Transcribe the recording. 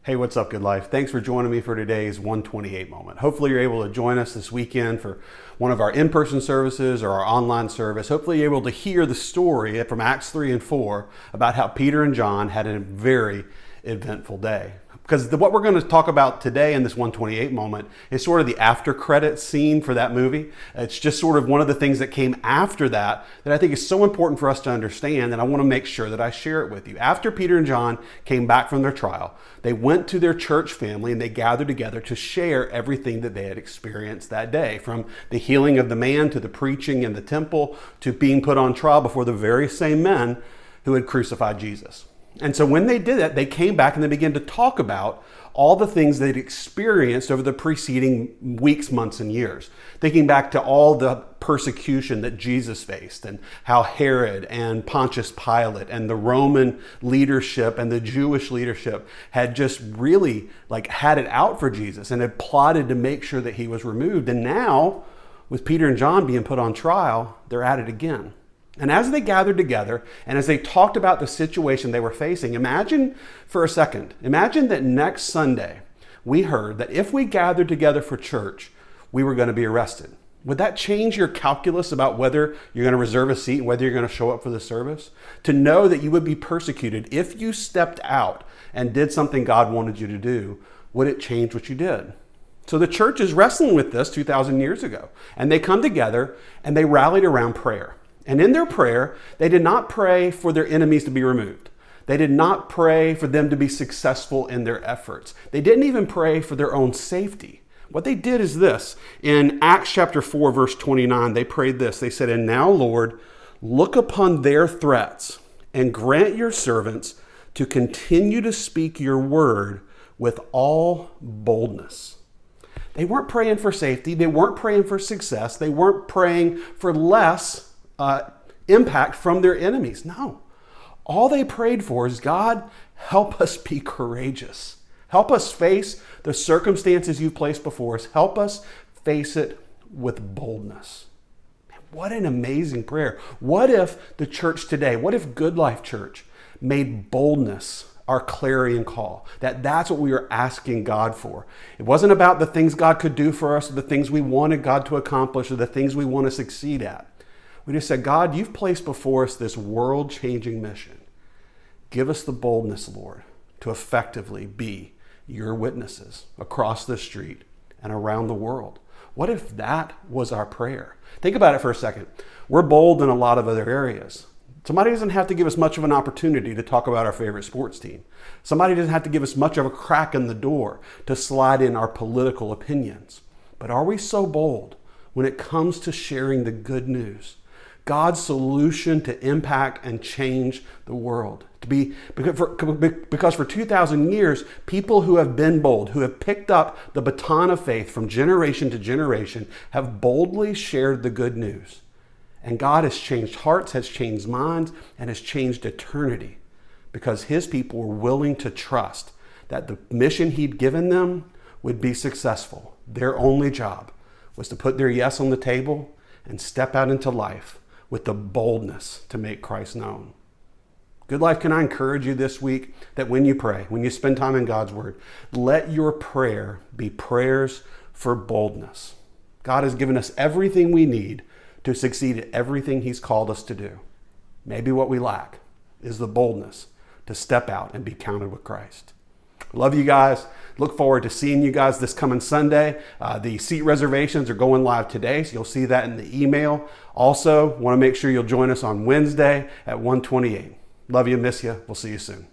Hey, what's up, Good Life? Thanks for joining me for today's 128 moment. Hopefully you're able to join us this weekend for one of our in-person services or our online service. Hopefully you're able to hear the story from Acts 3 and 4 about how Peter and John had a very eventful day. Because what we're going to talk about today in this 128 moment is sort of the after credits scene for that movie. It's just sort of one of the things that came after that I think is so important for us to understand, and I want to make sure that I share it with you. After Peter and John came back from their trial, they went to their church family and they gathered together to share everything that they had experienced that day, from the healing of the man to the preaching in the temple to being put on trial before the very same men who had crucified Jesus. And so when they did that, they came back and they began to talk about all the things they'd experienced over the preceding weeks, months, and years. Thinking back to all the persecution that Jesus faced and how Herod and Pontius Pilate and the Roman leadership and the Jewish leadership had just really had it out for Jesus and had plotted to make sure that he was removed. And now, with Peter and John being put on trial, they're at it again. And as they gathered together and as they talked about the situation they were facing, imagine for a second, imagine that next Sunday we heard that if we gathered together for church, we were going to be arrested. Would that change your calculus about whether you're going to reserve a seat and whether you're going to show up for the service? To know that you would be persecuted if you stepped out and did something God wanted you to do, would it change what you did? So the church is wrestling with this 2,000 years ago. And they come together and they rallied around prayer. And in their prayer, they did not pray for their enemies to be removed. They did not pray for them to be successful in their efforts. They didn't even pray for their own safety. What they did is this. In Acts chapter 4, verse 29, they prayed this. They said, "And now, Lord, look upon their threats and grant your servants to continue to speak your word with all boldness." They weren't praying for safety. They weren't praying for success. They weren't praying for less impact from their enemies. No. All they prayed for is, God, help us be courageous. Help us face the circumstances you've placed before us. Help us face it with boldness. What an amazing prayer. What if the church today, what if Good Life Church made boldness our clarion call? That's what we were asking God for. It wasn't about the things God could do for us, or the things we wanted God to accomplish, or the things we want to succeed at. We just said, God, you've placed before us this world-changing mission. Give us the boldness, Lord, to effectively be your witnesses across the street and around the world. What if that was our prayer? Think about it for a second. We're bold in a lot of other areas. Somebody doesn't have to give us much of an opportunity to talk about our favorite sports team. Somebody doesn't have to give us much of a crack in the door to slide in our political opinions. But are we so bold when it comes to sharing the good news? God's solution to impact and change the world. Because for 2,000 years, people who have been bold, who have picked up the baton of faith from generation to generation, have boldly shared the good news. And God has changed hearts, has changed minds, and has changed eternity because his people were willing to trust that the mission he'd given them would be successful. Their only job was to put their yes on the table and step out into life with the boldness to make Christ known. Good Life, can I encourage you this week that when you pray, when you spend time in God's Word, let your prayer be prayers for boldness. God has given us everything we need to succeed at everything he's called us to do. Maybe what we lack is the boldness to step out and be counted with Christ. Love you guys. Look forward to seeing you guys this coming Sunday. The seat reservations are going live today, so you'll see that in the email. Also, want to make sure you'll join us on Wednesday at 1:28. Love you, miss you. We'll see you soon.